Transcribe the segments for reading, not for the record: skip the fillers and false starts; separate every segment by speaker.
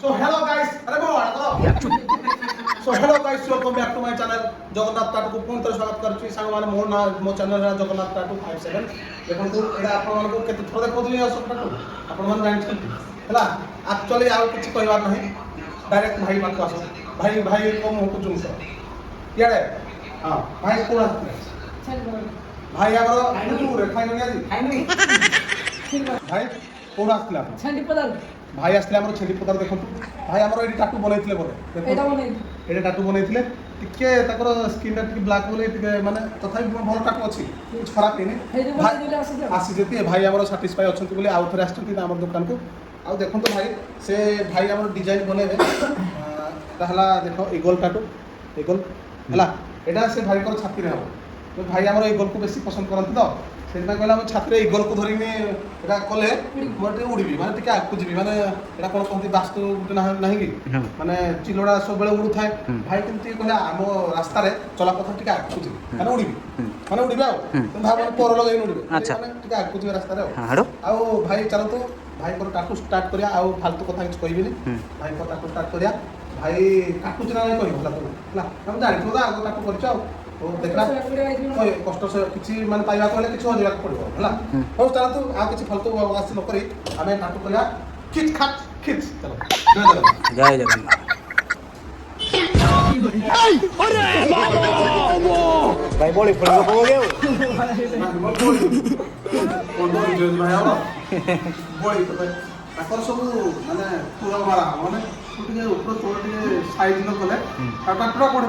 Speaker 1: So hello guys, अरे बोल So hello guys, welcome back to my channel Jagannath टाटू को पुनः स्वागत करछि सांग माने मोर ना मो चैनल रा जगन्नाथ टाटू 57 देखंतु एडा आपण मानको केते थोर देखौ दियो सब टाटू आपण मान जानि छथि हला एक्चुअली आउ किछ कहबार नाही डायरेक्ट भाई बात आसो भाई भाई को मो को जुमसो याडे हां भाई कोन आस्ते भाई आगर रे खाइ नै आजी भाई कोन आस्ते
Speaker 2: छंडी पदार
Speaker 1: भाई आसले हमर छेली पदार देखंतु भाई हमर एडी टाटू बनैथिले बोले
Speaker 2: एटा बनै
Speaker 1: एडी टाटू बनैथिले टिके ताकर स्किन टिके ब्लैक बोले टिके माने तथापि भल टाटू अछि कुछ खराब हेने
Speaker 2: हे जे बनै दिले आसी
Speaker 1: आसी जेती भाई हमर सैटिस्फाई अछंती बोले आउ थरे आछंती हमर दुकान को आउ देखंतु भाई से भाई हमर डिजाइन बनेबे कहला देखो ईगल टाटू ईगल हला एडा से भाई को छाती रे हो तो भाई हमर ईगल को बेसी पसंद करंत तो सेटा कहला हम छाती रे ईगल को धरिनी एडा कले मोटे उड़ीबी माने टिके आकु जीबी माने एडा कोन कहती वास्तु गुटे नाही कि माने चिलोडा सब बेले उड़ु थाए भाई केमती कहला हम रास्ता रे चला पथ टिके आकु जीबी माने उड़ीबी आ तुम भाव पर लगै उड़ीबी माने टिके आकु जीबी रास्ता रे आ भाई चलो तो भाई को टाटू स्टार्ट करिया आ फालतू कथा किछ कहबिनी भाई को टाटू स्टार्ट करिया भाई काटू चिना नहीं कहला तो हला हम जानि तो आगो टाटू करछ ओ देखला ओय कष्ट से किछि माने पाइबा कहले किछि होजिबा पड़िबो हला हो चला तू आ किछि फालतू आसी न करी हमें टाटू करिया खिच खाच खिच चलो
Speaker 3: जय जगन्नाथ अरे भाई बोली फुल को हो गयो
Speaker 1: कोन दो जो भाई आओ बोली तो ताकर सब माने पूरा मारा माने टिके ऊपर तोड़ टिके साइज न कले टाटूरा पड़े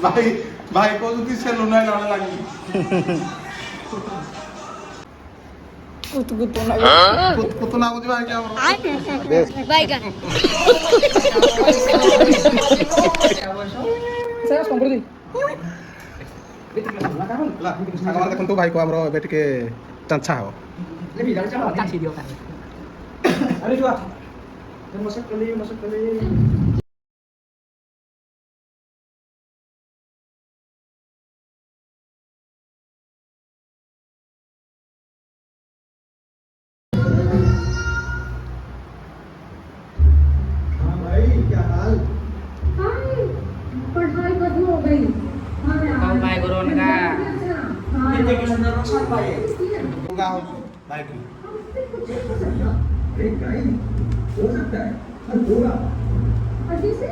Speaker 1: भाई भाई को जदी से लुनाय लाने लागी कुत ना बुझी भाई क्या
Speaker 4: बाइगन
Speaker 2: से संप्रति
Speaker 1: ला सागवान देखन तो भाई को हमरो बेटी के चंचा हो
Speaker 2: ले भी जाने चला काची दियो अरे जुआ मसक कले
Speaker 4: पढ़ाई खत्म हो गई
Speaker 2: कौन भाई करो उनका कितने के सुंदर रोशन भाई
Speaker 1: होगा हो भाई की
Speaker 4: एक गाय हो सकता है और होगा अजी से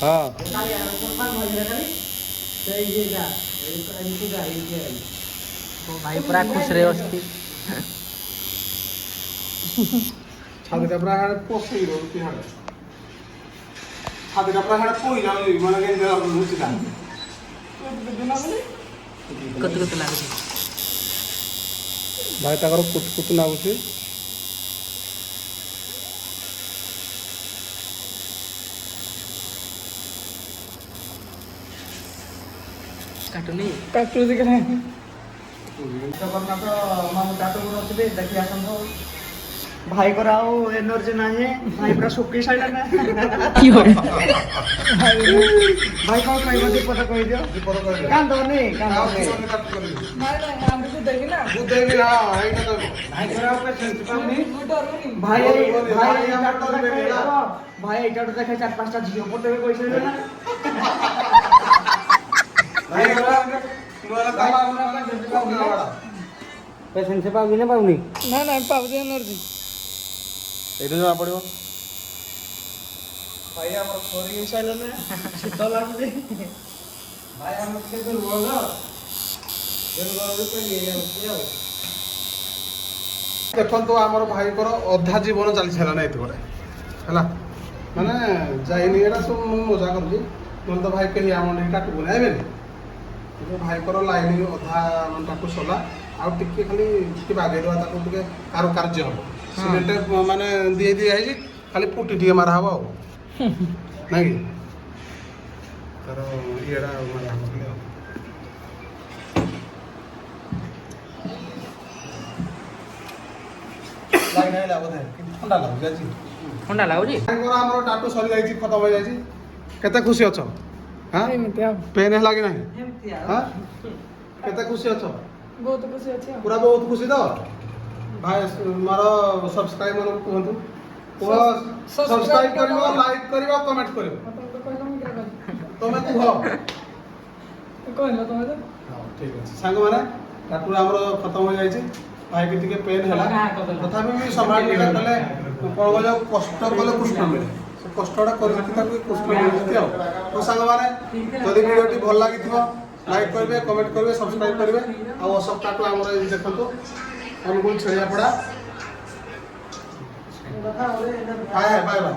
Speaker 1: हां
Speaker 2: भाई पूरा खुश रहे उसकी
Speaker 1: छातीटा पूरा हाड पोसई रो की हाड छातीटा पूरा हाड पोई जाऊ माने के रुचिला
Speaker 2: कत लागे
Speaker 1: भाई ताकर कुत नागुची
Speaker 2: काटू दिखे नहीं जगन्नाथ मामू टाटू बनौथिले देखि आसन भाई को राव एनर्जी नाही भाई पूरा सुक्की साइड ना की हो भाई को कहि बदी पता कहि दियो कान दो नहीं नहीं हम तो देगी ना
Speaker 1: हां एटा तो
Speaker 2: भाई को राव पे सेंस पाउनी भाई भाई एटा तो देखे चार पांचटा झियो पटे पैसे ना
Speaker 1: भाई नुआला ताला
Speaker 2: पेशेंट से पाउनी ना पाउनी
Speaker 5: ना पाउदी एनर्जी
Speaker 1: एटा जमा पड़िबो
Speaker 2: भाई हमर छोरी साइले ना शीत लागुदी भाई हम के दूर बोलो पे ले जाओ
Speaker 1: देखन तो हमर भाई को अधा जीवन चली छला नै एतबरे हला माने जाइनी एटा सब मजा करजी मन तो भाई कही हमर नै काटू बनाइबे तो भाई को लाइन अधा मन टाटू सला आ टिके खाली टिके बागे दवा ताको टिके कार कार्य हो सीमेंट माने दिए दिए है खाली पुटी टिके मारा हबो नै कि तर एडा मारा हबो लाइन आइला बोधे ठंडा लाଗୁଛି ଆଜି
Speaker 2: ଥଣ୍ଡା ଲାଗୁଛି
Speaker 1: ଭାଇଙ୍କର ଆମର ଟାଟୁ ସରି ଯାଇଛି, ଖତମ ହେଇଯାଇଛି। କେତେ ଖୁସି ଅଛ? ହଁ ପେନ୍ ହେଲା କି ନାହିଁ? ହଁ କେତେ ଖୁସି ଅଛ?
Speaker 5: ବହୁତ ଖୁସି ଅଛି ଆଉ।
Speaker 1: ପୁରା ବହୁତ ଖୁସି ତ? ଭାଇ ମୋର ସବସ୍କ୍ରାଇବ ମାନଙ୍କୁ କୁହନ୍ତୁ, କୁହ ସବସ୍କ୍ରାଇବ କରିବ, ଲାଇକ୍ କରିବ, କମେଣ୍ଟ କରିବ।
Speaker 5: ଆପଣ ତ କହିଲ ମୁଁ କିରା କହିଲି?
Speaker 1: ତମେ କୁହ।
Speaker 5: କହିଲ ତମେ ତ।
Speaker 1: ହଉ ଠିକ ଅଛି ସାଙ୍ଗମାନେ, ଟାଟୁ ଆମର ଖତମ ହେଇଯାଇଛି। ଭାଇକି ଟିକେ ପେନ୍ ହେଲା, ତଥାପି ବି ସମ୍ଭାଳି କଲେ କ'ଣ କହିଲ, କଷ୍ଟ କଲେ କୃଷ୍ଣ ମିଳେ। ସେ କଷ୍ଟଟା କରିକି ତାକୁ କୃଷ୍ଣ ମିଳୁଛି ଆଉ। ତ ସାଙ୍ଗମାନେ, ଯଦି ଭିଡ଼ିଓଟି ଭଲ ଲାଗିଥିବ ଲାଇକ୍ କରିବେ, କମେଣ୍ଟ କରିବେ, ସବସ୍କ୍ରାଇବ କରିବେ। ଆଉ ଅଶୋକ ଟାଟୁ ଆମର ଏଇ ଦେଖନ୍ତୁ, ଅନୁଗୁଳ ଛେଳିଆପଡ଼ା। Bye bye.